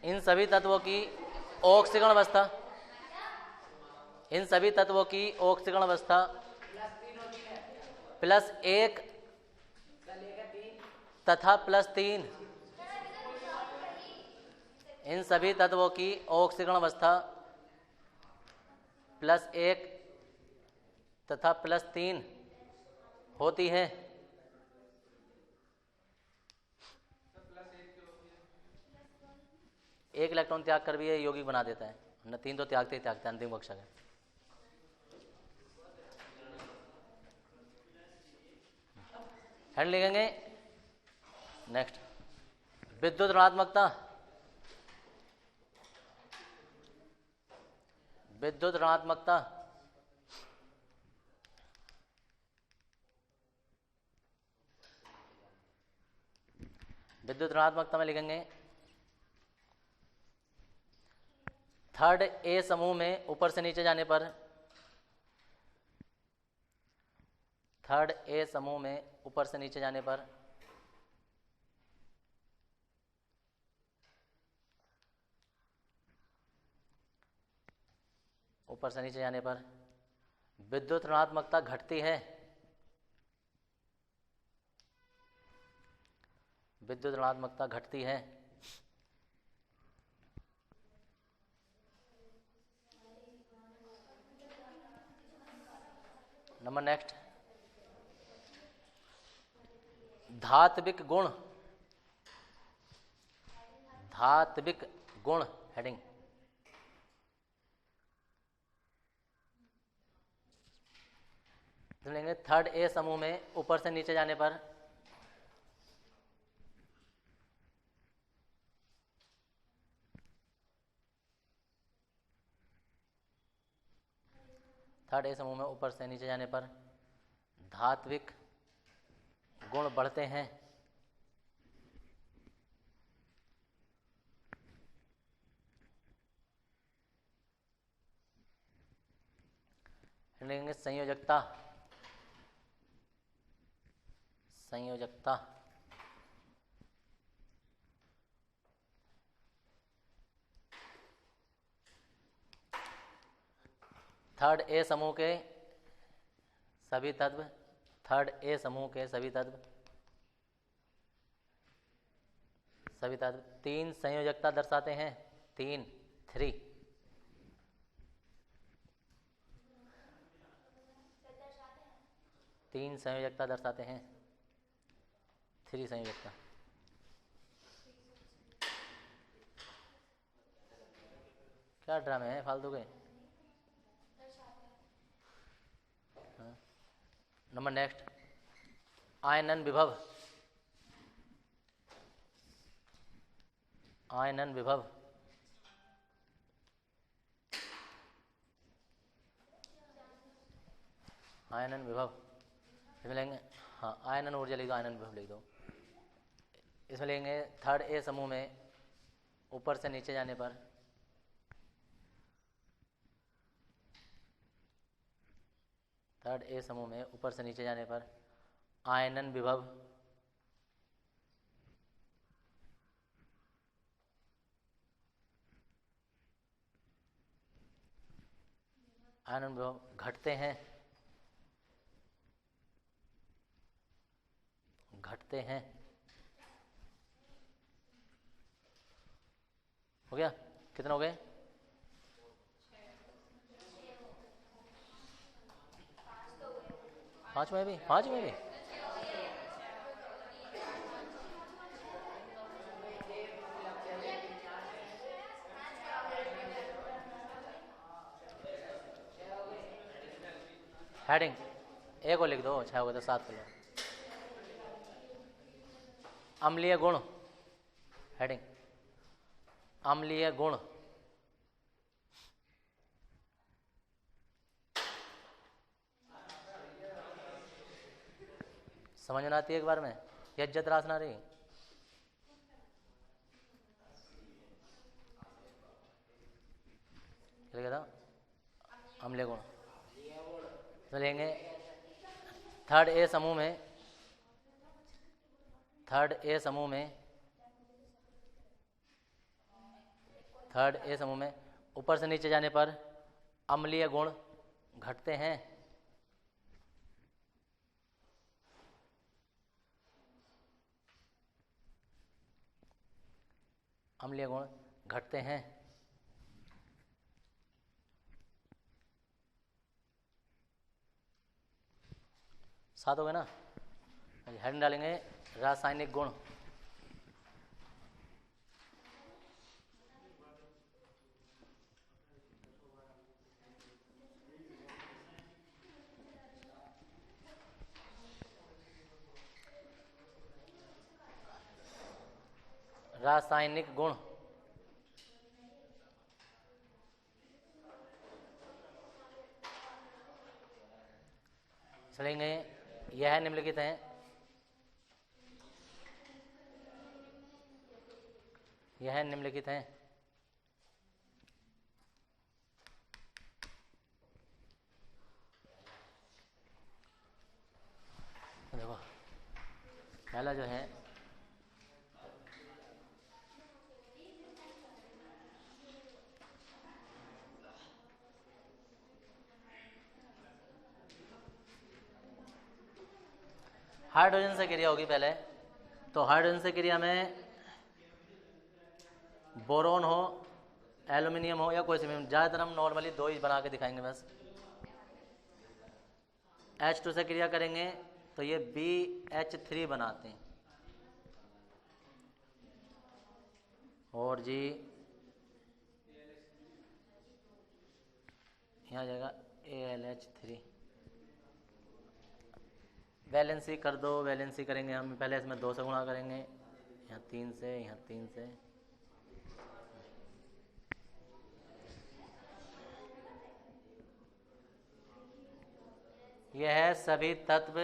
इन सभी तत्वों की ऑक्सीकरण अवस्था, इन सभी तत्वों की ऑक्सीकरण अवस्था +1 तथा +3, इन सभी तत्वों की ऑक्सीकरण अवस्था +1 तथा +3 होती है। एक इलेक्ट्रॉन त्याग कर भी ये यौगिक बना देता है, न 3 तो त्यागते ही त्यागते अंतिम कक्षा का। हैंड लिखेंगे। नेक्स्ट, विद्युत ऋणात्मकता, विद्युत ऋणात्मकता, विद्युत ऋणात्मकता में लिखेंगे थर्ड ए समूह में ऊपर से नीचे जाने पर, थर्ड ए समूह में ऊपर से नीचे जाने पर ऊपर से नीचे जाने पर विद्युत ऋणात्मकता घटती है, विद्युत ऋणात्मकता घटती है। नंबर नेक्स्ट, धात्विक गुण, धात्विक गुण हेडिंग, लेंगे थर्ड ए समूह में ऊपर से नीचे जाने पर थर्ड ए समूह में ऊपर से नीचे जाने पर धात्विक गुण बढ़ते हैं। लेंगे संयोजकता, संयोजकता, थर्ड ए समूह के सभी तत्व, थर्ड ए समूह के सभी तत्व, सभी तत्व 3 संयोजकता दर्शाते हैं, 3 संयोजकता दर्शाते हैं, 3 संयोजकता। क्या ड्रामे हैं फालतू के। नंबर नेक्स्ट, आयनन विभव, आयनन विभव, आयनन विभव इसमें लेंगे, हाँ आयनन ऊर्जा लिख दो, आयनन विभव लिख दो। इसमें लेंगे थर्ड ए समूह में ऊपर से नीचे जाने पर थर्ड ए समूह में ऊपर से नीचे जाने पर आयनन विभव आयनन विभव घटते हैं, घटते हैं। हो गया? कितने हो गए? 5 में भी, 5 में भी। हेडिंग एक को लिख दो, 6 हो गए तो 7 कर लो। अम्लीय गुण हेडिंग, अम्लीय गुण, समझ में आती है एक बार में? ये इज्जत रास ना रही। लिखा था अम्लीय गुण। तो लेंगे थर्ड ए समूह में, थर्ड ए समूह में थर्ड ए समूह में ऊपर से नीचे जाने पर अम्लीय गुण घटते हैं। अम्लीय गुण घटते हैं। सात हो गए ना। हेड डालेंगे रासायनिक गुण। रासायनिक गुण चलेंगे। यह निम्नलिखित हैं। यह निम्नलिखित हैं। देखो पहला जो है हाइड्रोजन से क्रिया होगी पहले। तो हाइड्रोजन से क्रिया में बोरोन हो, एल्युमिनियम हो या कोई सी भी, ज़्यादातर हम नॉर्मली दो ही बना के दिखाएंगे बस। H2 से क्रिया करेंगे तो ये BH3 बनाते हैं और जी यहाँ जाएगा AlH3। वैलेंसी कर दो, वैलेंसी करेंगे हम पहले इसमें 2 से गुणा करेंगे, यहाँ 3 से, यहाँ 3 से। यह है सभी तत्व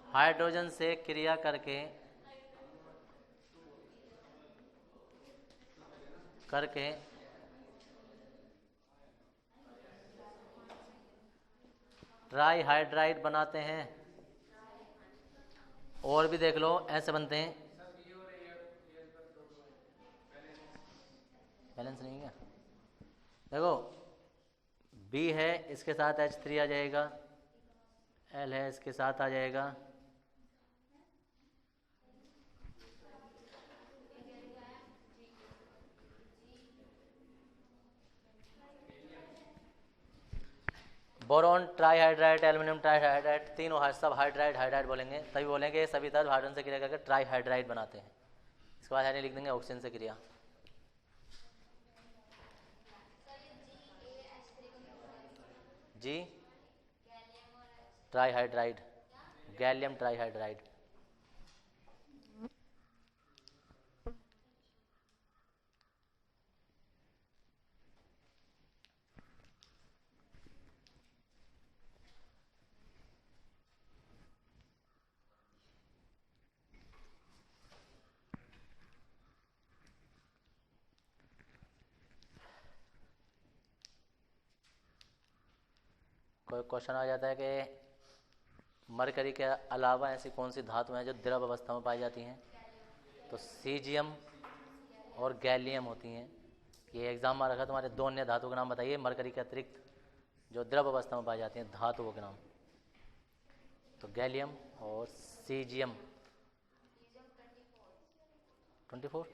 हाइड्रोजन से क्रिया करके ट्राई हाइड्राइड बनाते हैं। और भी देख लो ऐसे बनते हैं। बैलेंस नहीं है। देखो B है, इसके साथ H3 आ जाएगा, L है इसके साथ आ जाएगा, बोरॉन ट्राईहाइड्राइड, एल्युमिनियम ट्राईहाइड्राइड, तीनों सब हाइड्राइड हाइड्राइड बोलेंगे, तभी बोलेंगे सभी तत्व हाइड्रोजन से क्रिया करके ट्राईहाइड्राइड बनाते हैं। इसके बाद लिख देंगे ऑक्सीजन से क्रिया। जी ट्राईहाइड्राइड, गैलियम ट्राईहाइड्राइड। कोई क्वेश्चन आ जाता है कि मरकरी के अलावा ऐसी कौन सी धातु हैं जो द्रव अवस्था में पाई जाती हैं, तो सीजियम और गैलियम होती हैं। ये एग्जाम में रखा, तुम्हारे 2 अन्य धातु के नाम बताइए मरकरी के अतिरिक्त जो द्रव अवस्था में पाई जाती हैं धातुओं के नाम। तो गैलियम और सीजियम। 24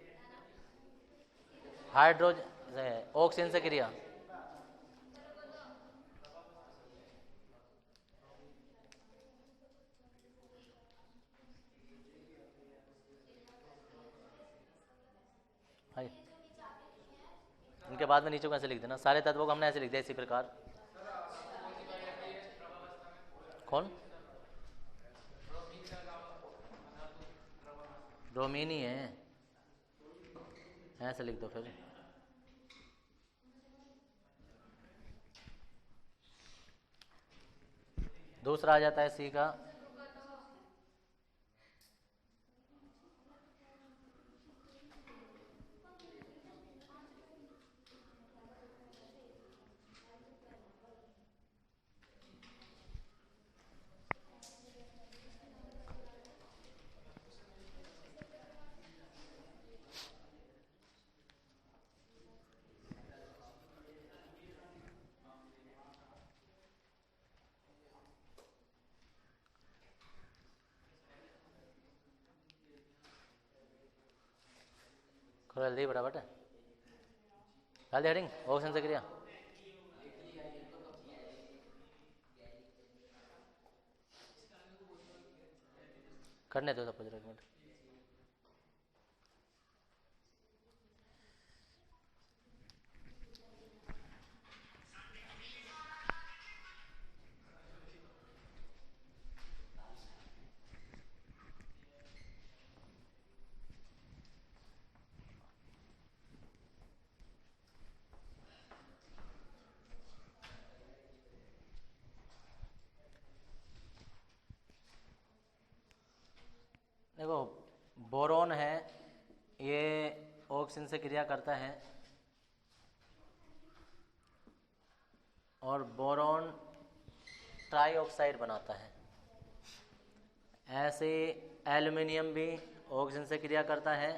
हाइड्रोजन ऑक्सीजन से क्रिया। हाँ, इनके बाद में नीचे कैसे लिख देना, सारे तत्वों को हमने ऐसे लिख दिया इसी प्रकार। कौन? ब्रोमीन ही है, ऐसे लिख दो फिर। दूसरा आ जाता है सी का थोड़ा जल्दी फटाफट डाल दे हेडिंग ऑक्सीजन से क्रिया। करने दो सब कुछ एक मिनट। देखो बोरोन है, ये ऑक्सीजन से क्रिया करता है और बोरोन ट्राईऑक्साइड बनाता है। ऐसे एल्युमिनियम भी ऑक्सीजन से क्रिया करता है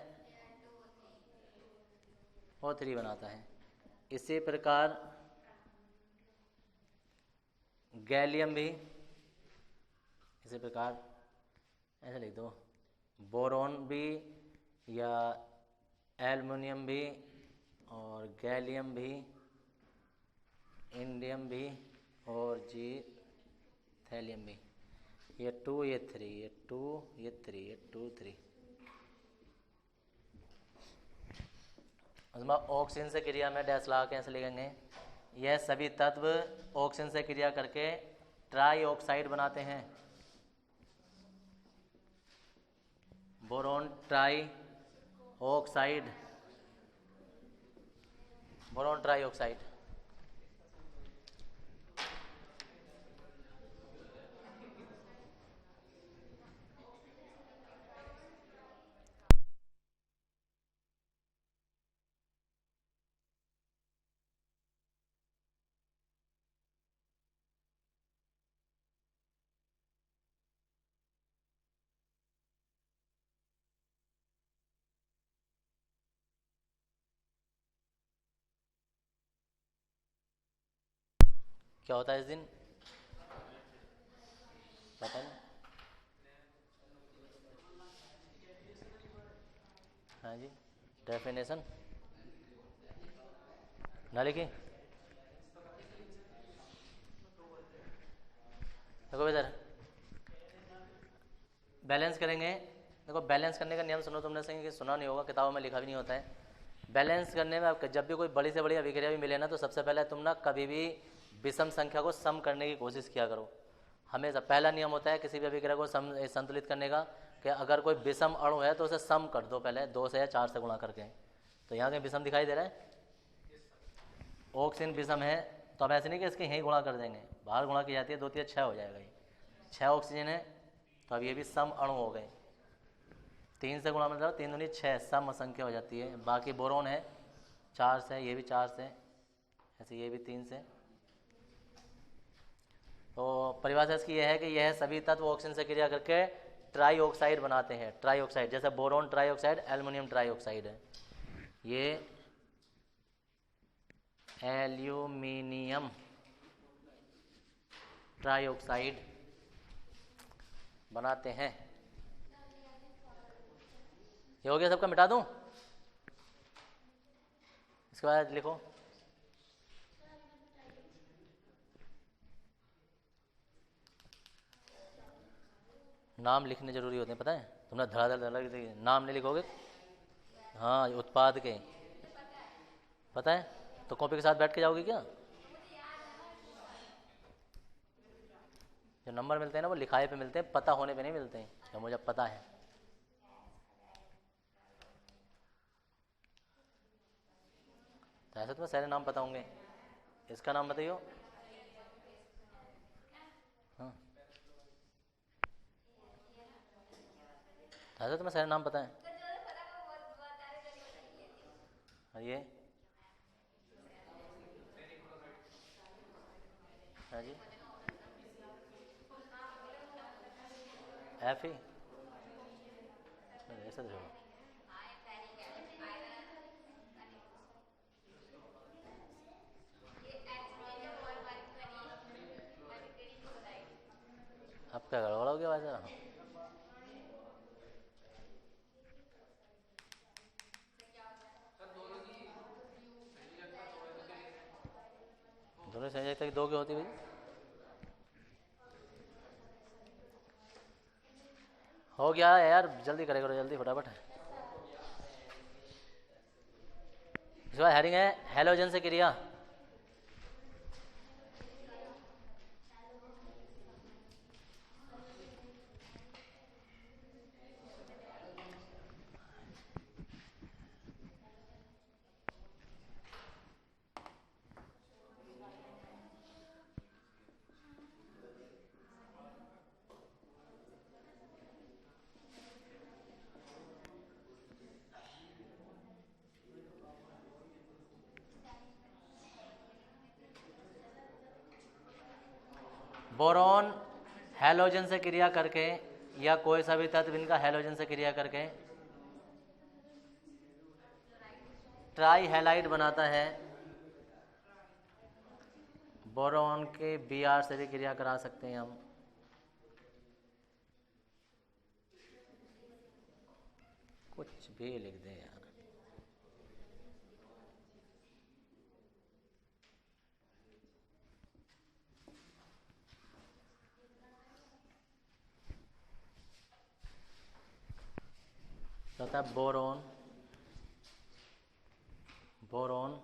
O3 बनाता है। इसी प्रकार गैलियम भी, इसी प्रकार ऐसे लिख दो, बोरोन भी या एल्युमिनियम भी और गैलियम भी, इंडियम भी और जी थैलियम भी। ये 2 ये 3 ये 2 ये 3 ये 2 3। उसमें ऑक्सीजन से क्रिया में डैश लगा के ऐसे लिखेंगे। यह सभी तत्व ऑक्सीजन से क्रिया करके ट्राई ऑक्साइड बनाते हैं। Boron try oxide, boron try oxide. क्या होता है इस दिन पता नहीं। हाँ जी, डेफिनेशन ना लिखी। देखो इधर बैलेंस करेंगे। देखो बैलेंस करने का नियम सुनो तुमने सही कि सुना नहीं होगा, किताबों में लिखा भी नहीं होता है। बैलेंस करने में जब भी कोई बड़ी से बड़ी अभिक्रिया भी मिले ना, तो सबसे पहले तुम ना कभी भी विषम संख्या को सम करने की कोशिश किया करो। हमेशा पहला नियम होता है किसी भी अभिक्रिया को संतुलित करने का कि अगर कोई विषम अणु है तो उसे सम कर दो, पहले 2 से या 4 से गुणा करके। तो यहाँ कहीं विषम दिखाई दे रहा है, ऑक्सीजन विषम है, तो अब ऐसे नहीं कि इसके यहीं गुणा कर देंगे, बाहर गुणा की जाती है, 2 3 6 हो जाएगा। ये 6 ऑक्सीजन है तो अब ये भी सम अणु हो गए। 3 से गुणा मतलब 3 दूनी 6 सम संख्या हो जाती है। बाकी बोरोन है 4 से, ये भी 4 से, ऐसे ये भी 3 से। तो परिभाषा इसकी यह है कि यह सभी तत्व ऑक्सीजन से क्रिया करके ट्राई ऑक्साइड बनाते हैं। ट्राई ऑक्साइड जैसे boron try oxide, aluminium try oxide है। ये एल्यूमिनियम ट्राई ऑक्साइड बनाते हैं। ये हो गया सबका, मिटा दूं? इसके बाद लिखो नाम लिखने जरूरी होते हैं, पता है तुमने धड़ाधड़ धड़ाधड़ नाम नहीं लिखोगे। हाँ उत्पाद के पता है तो कॉपी के साथ बैठ के जाओगे क्या? जो नंबर मिलते हैं ना वो लिखाए पे मिलते हैं, पता होने पे नहीं मिलते हैं। तो मुझे पता है। तो ऐसे तुम्हें सारे नाम पता होंगे। इसका नाम बताइयो। हाँ तो ऐसे तुम्हें सारे नाम पता है। और ये हाँ जी एफ ही ऐसा तो छोड़ो। अब क्या गड़बड़ हो गया भाई साहब? दोनों समझ जाते कि दो क्यों होती भाई? हो गया है यार, जल्दी करे करो, जल्दी फटाफट। इसके बाद हेडिंग है हैलोजन से क्रिया। बोरॉन हैलोजन से क्रिया करके या कोई सा भी तत्व इनका हैलोजन से क्रिया करके ट्राई हैलाइड बनाता है। बोरॉन के Br से भी क्रिया करा सकते हैं हम। कुछ भी लिख दें यार। होता है बोरॉन, बोरॉन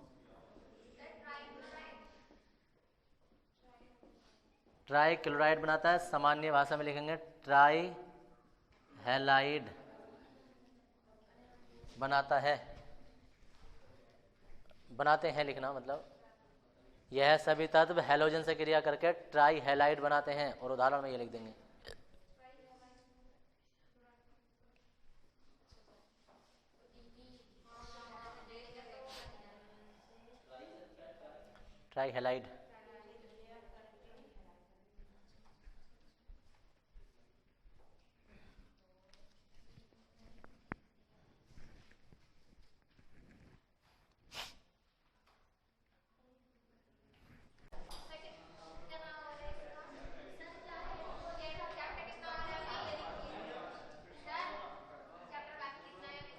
ट्राई क्लोराइड बनाता है। सामान्य भाषा में लिखेंगे ट्राई हैलाइड बनाता है, बनाते हैं लिखना, मतलब यह सभी तत्व हैलोजन से क्रिया करके ट्राई हैलाइड बनाते हैं। और उदाहरण में ये लिख देंगे ट्राई हैलाइड।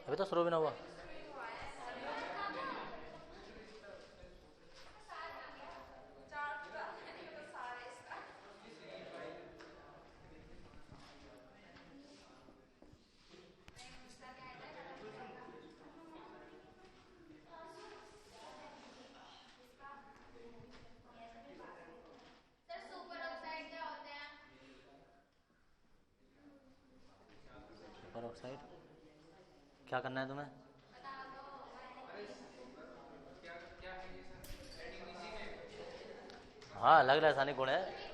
अभी तो शुरू भी ना हुआ। सुपर ऑक्साइड क्या करना है तुम्हें? हाँ, अलग रासायनिक गुण है।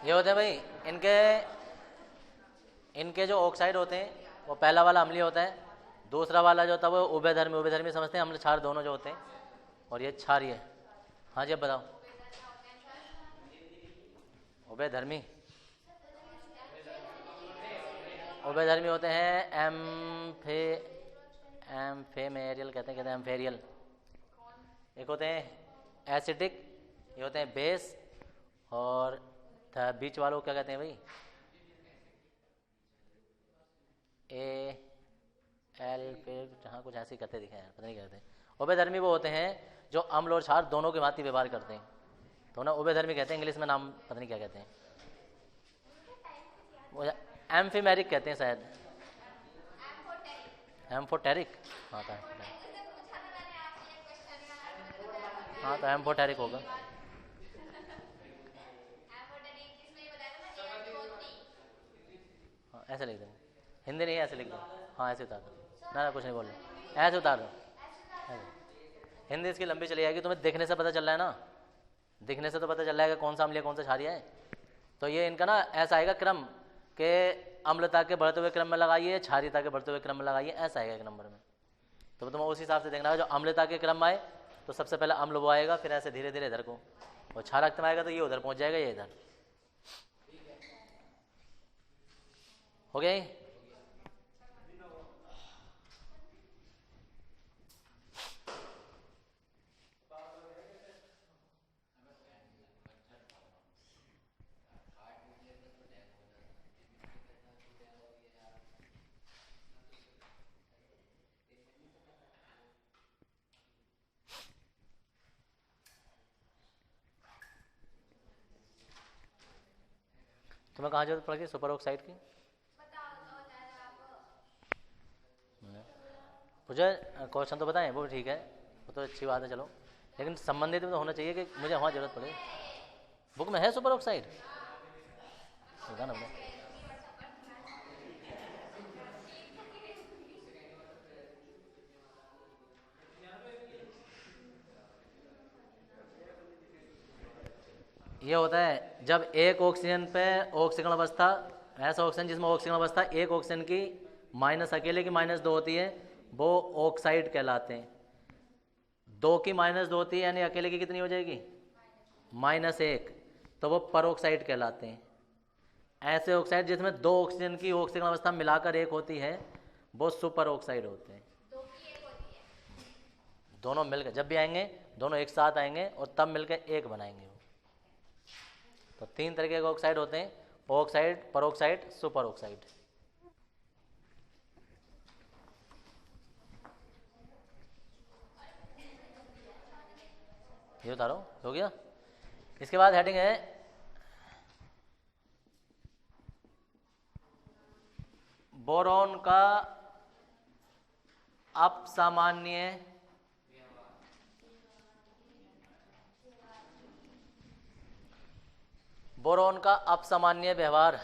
ये होते हैं भाई इनके जो ऑक्साइड होते हैं वो पहला वाला अम्लीय होता है, दूसरा वाला जो होता है वो उभयधर्मी, उभयधर्मी समझते हैं अम्ल क्षार दोनों जो होते हैं, और ये क्षारीय है। हाँ जी, अब बताओ। उभयधर्मी उभयधर्मी होते हैं एम्फेमेरियल कहते हैं एम्फेरियल। एक होते हैं एसिडिक, ये होते हैं बेस, और बीच वालों को क्या कहते हैं भाई? ए एल, फिर जहाँ कुछ ऐसे कहते दिखे हैं, पता नहीं कहते। उभयधर्मी वो होते हैं जो अम्ल और क्षार दोनों के भांति व्यवहार करते हैं, तो ना उभयधर्मी कहते हैं। इंग्लिश में नाम पता नहीं क्या कहते हैं, वो एम्फीमेरिक कहते हैं शायद, एम्फोटेरिक। हाँ तो हाँ तो एम्फोटेरिक होगा। हाँ ऐसे लिख देंगे, हिंदी नहीं ऐसे लिख दो। हाँ ऐसे उतार दो, ना कुछ नहीं बोल रहे, ऐसे उतार दो। हिंदी इसकी लंबी चली जाएगी, तुम्हें देखने से पता चल रहा है ना, दिखने से तो पता चल रहा है कि कौन सा अम्लीय कौन सा क्षारीय है। तो ये इनका ना ऐसा आएगा क्रम के अम्लता के बढ़ते हुए क्रम में लगाइए, क्षारीयता के बढ़ते हुए क्रम में लगाइए, ऐसा आएगा एक नंबर में। तो तुम उस हिसाब से देखना है, जो अम्लता के क्रम आए तो सबसे पहले अम्ल वो आएगा, फिर ऐसे धीरे धीरे इधर को, और क्षारक में आएगा तो ये उधर पहुंच जाएगा, ये इधर। हो गया? तुम्हें कहाँ जरूरत पड़ेगी सुपर ऑक्साइड की? मुझे क्वेश्चन तो बताएं, वो ठीक है, वो तो अच्छी बात है, चलो, लेकिन संबंधित भी तो होना चाहिए कि मुझे वहाँ जरूरत पड़े। बुक में है सुपर ऑक्साइड? बता ना मुझे। ये होता है जब एक ऑक्सीजन पे ऑक्सीजन अवस्था, ऐसा ऑक्सीजन जिसमें ऑक्सीजन अवस्था एक ऑक्सीजन की माइनस अकेले की -2 होती है, वो ऑक्साइड कहलाते हैं। 2 की -2 होती है यानी अकेले की कितनी हो जाएगी? -1, तो वो परऑक्साइड कहलाते हैं। ऐसे ऑक्साइड जिसमें 2 ऑक्सीजन की ऑक्सीजन अवस्था मिलाकर एक होती है, वो सुपर ऑक्साइड होते हैं। दोनों मिलकर जब भी आएंगे, दोनों एक साथ आएंगे और तब मिलकर एक बनाएंगे वो। तो 3 तरह के ऑक्साइड होते हैं, ऑक्साइड, परऑक्साइड, सुपर ऑक्साइड। ये बता रहा हूँ, हो गया। इसके बाद हेडिंग है बोरॉन का अपसामान्य बोरॉन का अपसामान्य व्यवहार।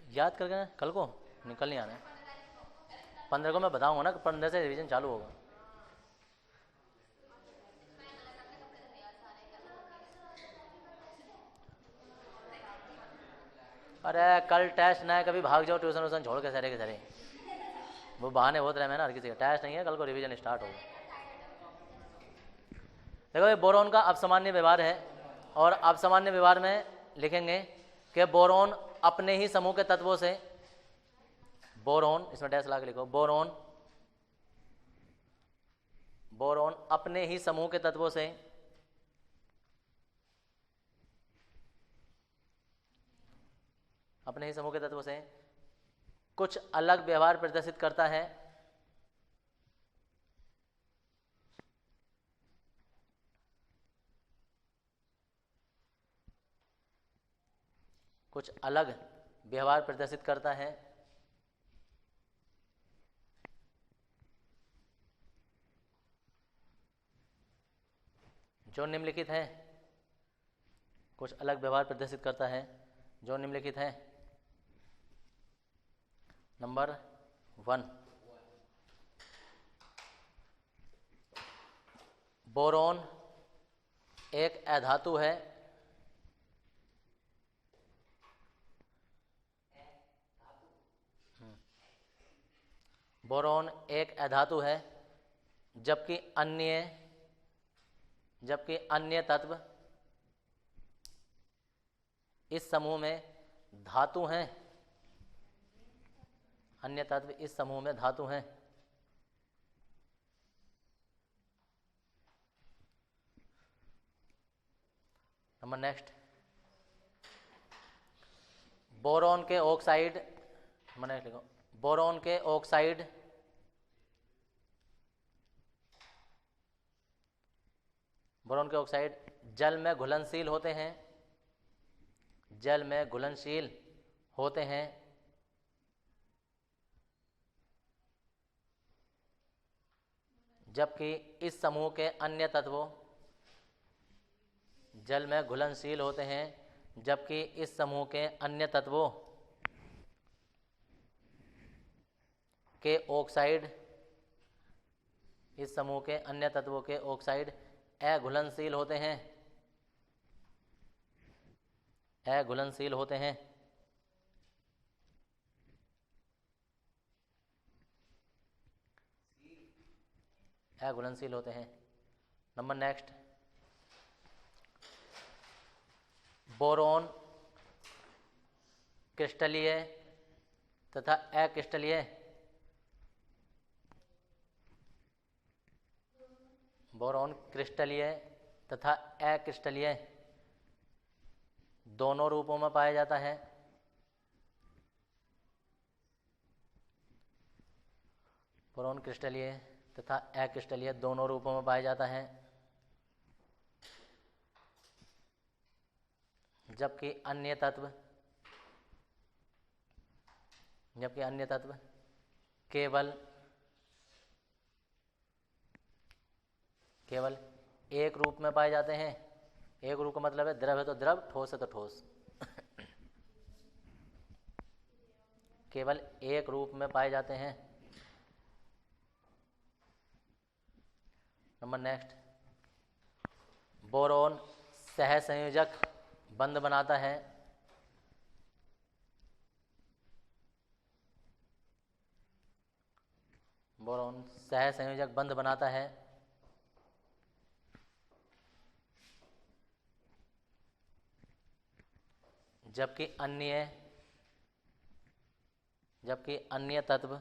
याद करके कल को निकल नहीं आना है। 15 को मैं बताऊंगा ना, 15 से रिवीजन चालू होगा। अरे कल टेस्ट ना है, कभी भाग जाओ ट्यूशन व्यूशन छोड़ के सारे के सारे, वो बहाने बहुत रहे मैं ना, हर किसी का टेस्ट नहीं है, कल को रिवीजन स्टार्ट होगा। देखो ये बोरॉन का अपसामान्य व्यवहार है, और अपसामान्य व्यवहार में लिखेंगे कि बोरॉन अपने ही समूह के तत्वों से, बोरॉन इसमें डैश ला के लिखो, बोरॉन बोरॉन अपने ही समूह के तत्वों से अपने ही समूह के तत्वों से कुछ अलग व्यवहार प्रदर्शित करता है। कुछ अलग व्यवहार प्रदर्शित करता है जो निम्नलिखित है। कुछ अलग व्यवहार प्रदर्शित करता है जो निम्नलिखित है। नंबर 1, बोरॉन एक अधातु है। बोरॉन एक अधातु है, जबकि अन्य तत्व इस समूह में धातु हैं। अन्य तत्व इस समूह में धातु हैं। नंबर नेक्स्ट, बोरॉन के ऑक्साइड, मैंने लिखो बोरॉन के ऑक्साइड जल में घुलनशील होते हैं। जल में घुलनशील होते हैं, जबकि इस समूह के अन्य तत्वों जल में घुलनशील होते हैं, जबकि इस समूह के अन्य तत्वों के ऑक्साइड इस समूह के अन्य तत्वों के ऑक्साइड अघुलनशील होते हैं। अघुलनशील होते हैं। अघुलनशील होते हैं। नंबर नेक्स्ट, बोरॉन क्रिस्टलीय तथा अक्रिस्टलीय बोरॉन क्रिस्टलीय तथा अक्रिस्टलीय दोनों रूपों में पाया जाता है। बोरोन क्रिस्टलीय तथा अक्रिस्टलीय दोनों रूपों में पाया जाता है। जबकि अन्य तत्व केवल एक रूप में पाए जाते हैं। एक रूप का मतलब है द्रव है तो द्रव, ठोस है तो ठोस। केवल एक रूप में पाए जाते हैं। नंबर नेक्स्ट, बोरोन सहसंयोजक बंध बनाता है। बोरोन सहसंयोजक बंध बनाता है। जबकि अन्य तत्व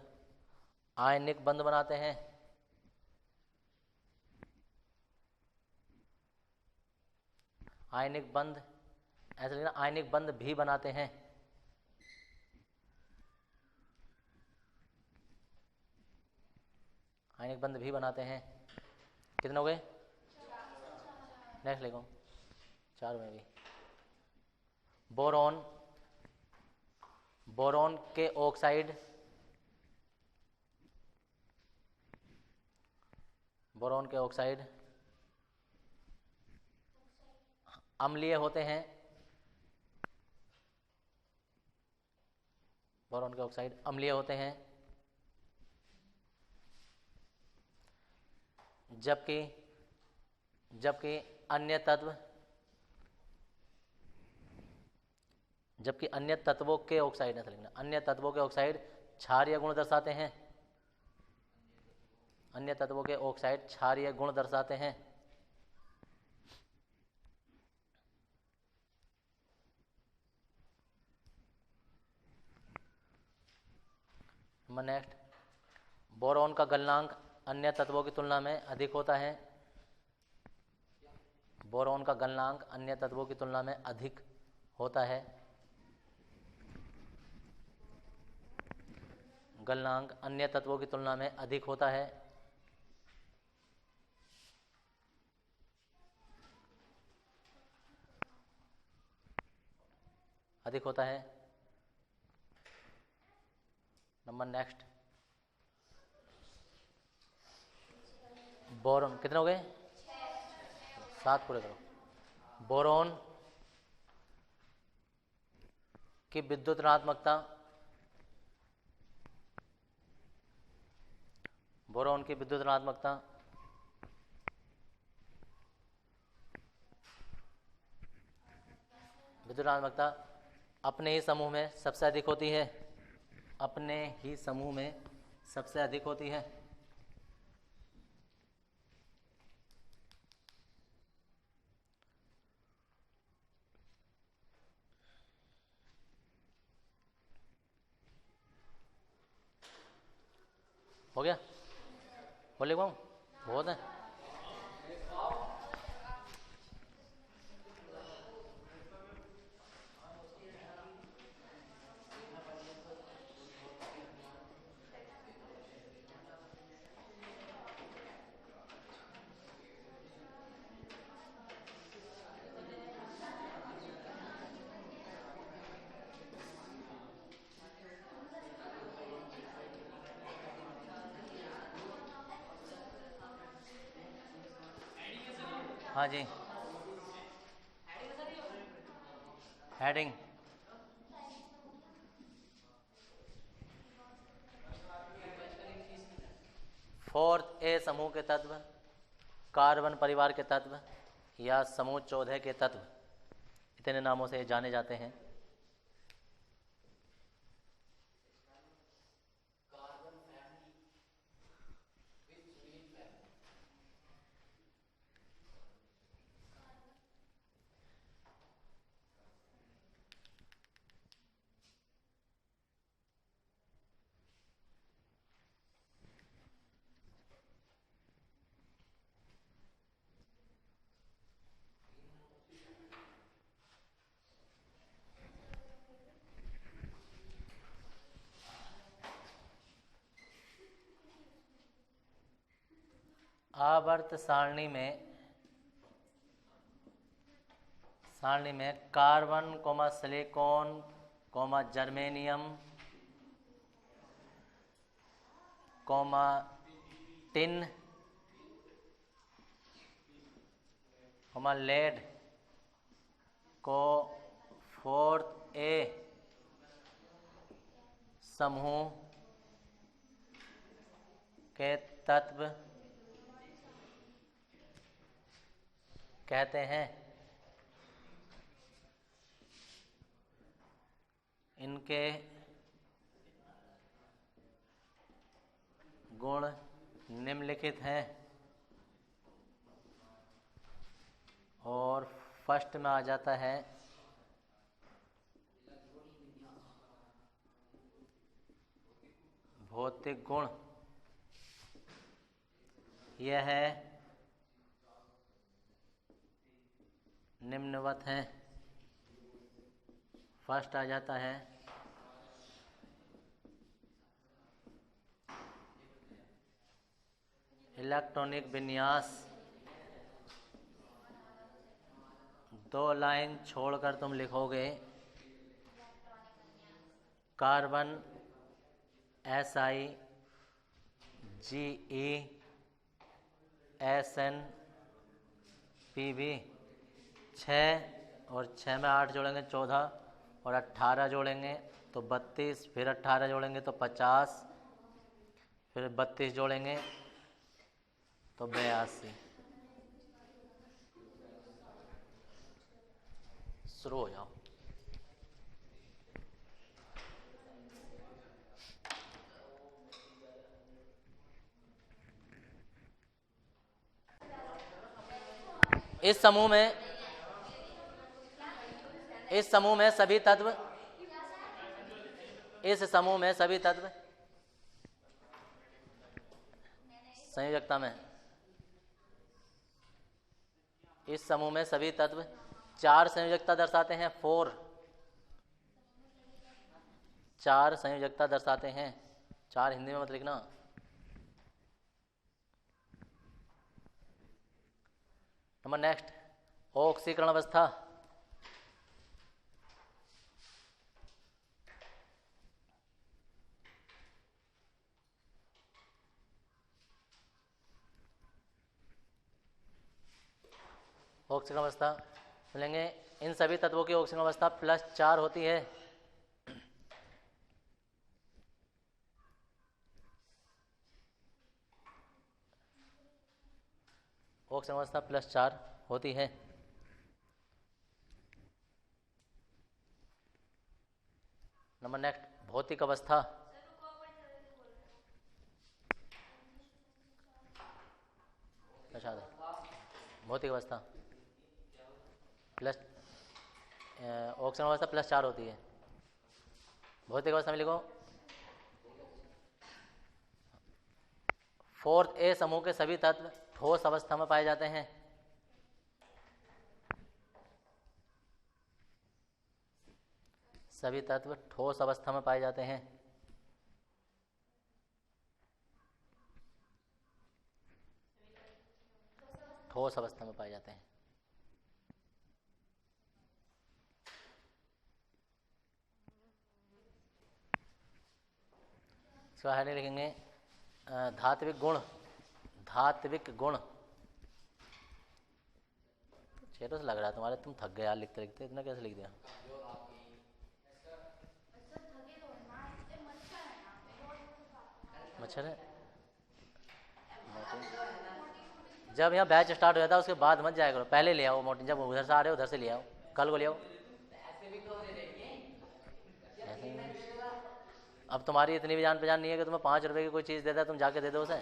आयनिक बंध बनाते हैं। आयनिक बंध, ऐसा लिखना, आयनिक बंध भी बनाते हैं। आयनिक बंध भी बनाते हैं। कितने हो गए? नेक्स्ट लिखो, 4 में भी। बोरोन के ऑक्साइड अम्लीय होते हैं। बोरोन के ऑक्साइड अम्लीय होते हैं। जबकि अन्य तत्वों के ऑक्साइड, ऐसा लिखना, अन्य तत्वों के ऑक्साइड क्षारीय गुण दर्शाते हैं। अन्य तत्वों के ऑक्साइड क्षारीय गुण दर्शाते हैं। नेक्स्ट, बोरोन का गलनांक अन्य तत्वों की तुलना में अधिक होता है। बोरोन का गलनांक अन्य तत्वों की तुलना में अधिक होता है। गलनांक अन्य तत्वों की तुलना में अधिक होता है। अधिक होता है। नंबर नेक्स्ट, बोरोन, कितने हो गए? 7 पूरे करो। बोरोन की विद्युत ऋणात्मकता, बोरोन की विद्युत ऋणात्मकता अपने ही समूह में सबसे अधिक होती है। अपने ही समूह में सबसे अधिक होती है। हो गया? बोले पाऊँ? बहुत है। हाँ जी, हेडिंग, 4th ए समूह के तत्व, कार्बन परिवार के तत्व या समूह 14 के तत्व, इतने नामों से जाने जाते हैं। आवर्त सारणी में carbon comma silicon comma germanium comma tin comma lead को 4A समूह के तत्व कहते हैं। इनके गुण निम्नलिखित हैं और फर्स्ट में आ जाता है भौतिक गुण। यह है निम्नवत है। फर्स्ट आ जाता है इलेक्ट्रॉनिक विन्यास। 2 लाइन छोड़कर तुम लिखोगे कार्बन SiGeSnPb 6 और 6 में 8 जोड़ेंगे 14 और 18 जोड़ेंगे तो 32, फिर 18 जोड़ेंगे तो 50, फिर 32 जोड़ेंगे तो 82। शुरू हो जाओ। इस समूह में सभी तत्व संयोजकता में, इस समूह में सभी तत्व 4 संयोजकता दर्शाते हैं। 4 संयोजकता दर्शाते हैं। 4 हिंदी में मत लिखना। नंबर नेक्स्ट, ऑक्सीकरण अवस्था। ऑक्सीकरण अवस्था मिलेंगे। इन सभी तत्वों की ऑक्सीकरण अवस्था +4 होती है। ऑक्सीकरण अवस्था +4 होती है। नंबर नेक्स्ट, भौतिक अवस्था। भौतिक अवस्था ऑक्सीकरण अवस्था +4 होती है। भौतिक अवस्था में लिखो 4A समूह के सभी तत्व ठोस अवस्था में पाए जाते हैं। सभी तत्व ठोस अवस्था में पाए जाते हैं। ठोस अवस्था में पाए जाते हैं। इसका हेडिंग लिखेंगे धात्विक गुण। धात्विक गुण। चेहरे से लग रहा है तुम्हारे, तुम थक गए यार लिखते लिखते। इतना कैसे लिख दिया? मच्छर है। जब यहाँ बैच स्टार्ट हो जाता है उसके बाद मत जाया करो, पहले ले आओ मोटिन। जब उधर से आ रहे हो उधर से ले आओ, कल को ले आओ। अब तुम्हारी इतनी भी जान पहचान नहीं है कि तुम्हें 5 रुपए की कोई चीज़ देता है तुम जाके दे दो उसे।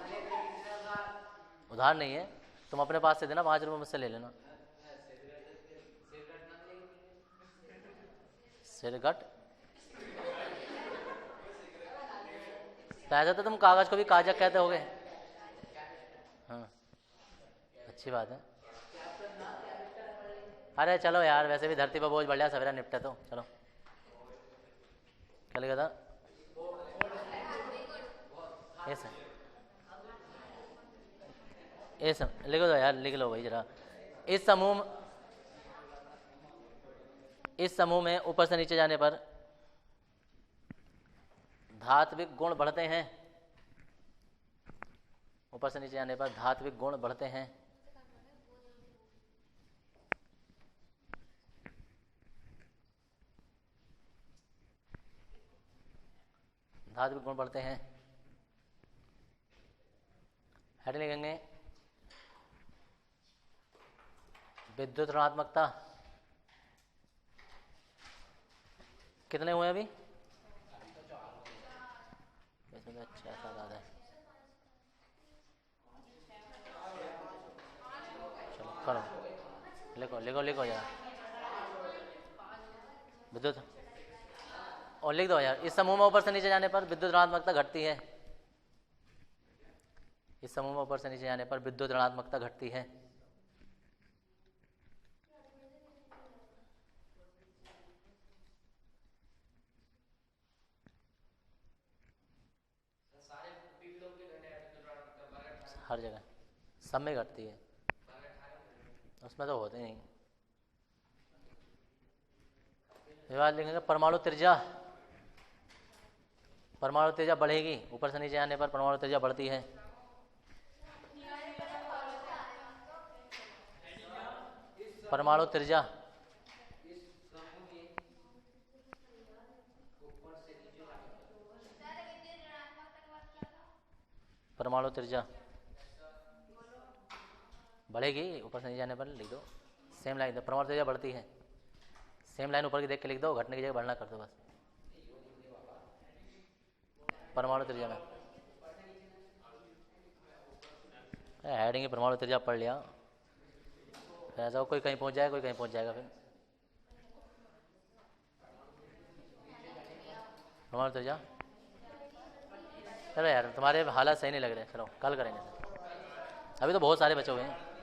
उधार नहीं है, तुम अपने पास से देना, 5 रुपये मुझसे ले लेना। सिरगट पैसा तो तुम कागज को भी काजक कहते होगे। हाँ, अच्छी बात है। अरे चलो यार, वैसे भी धरती पर बोझ बढ़ जाए, सवेरा निपटे तो चलो। क्या लिखा था? ऐसा लिख दो यार, लिख लो भाई जरा। इस समूह में ऊपर से नीचे जाने पर धात्विक गुण बढ़ते हैं। ऊपर से नीचे जाने पर धात्विक गुण बढ़ते हैं। धात्विक गुण बढ़ते हैं। हेड लिखेंगे विद्युत ऋणात्मकता। कितने हुए अभी? इसमें अच्छा ऐसा ज़्यादा है। चलो करो, लिखो लिखो लिखो यार विद्युत, और लिख दो यार। इस समूह में ऊपर से नीचे जाने पर विद्युत ऋणात्मकता घटती है। इस समूह में ऊपर से नीचे जाने पर विद्युत ऋणात्मकता घटती है। हर जगह सब में घटती है, उसमें तो होते नहीं। विवाद लिखेंगे परमाणु त्रिज्या। परमाणु त्रिज्या बढ़ेगी, ऊपर से नीचे आने पर परमाणु त्रिज्या बढ़ती है। परमाणु त्रिज्या, परमाणु त्रिज्या बढ़ेगी, ऊपर से नीचे जाने पर लिख दो। सेम लाइन दो, परमाणु त्रिज्या बढ़ती है। सेम लाइन ऊपर की देख के लिख दो, घटने की जगह बढ़ना कर दो बस। परमाणु त्रिज्या में हेडिंग परमाणु त्रिज्या पढ़ लिया, ऐसा कोई कहीं पहुंच जाएगा, कोई कहीं पहुंच जाएगा। फिर परमाणु त्रिज्या, चलो यार तुम्हारे हालात सही नहीं लग रहे, चलो कल करेंगे। अभी तो बहुत सारे बचे हुए हैं।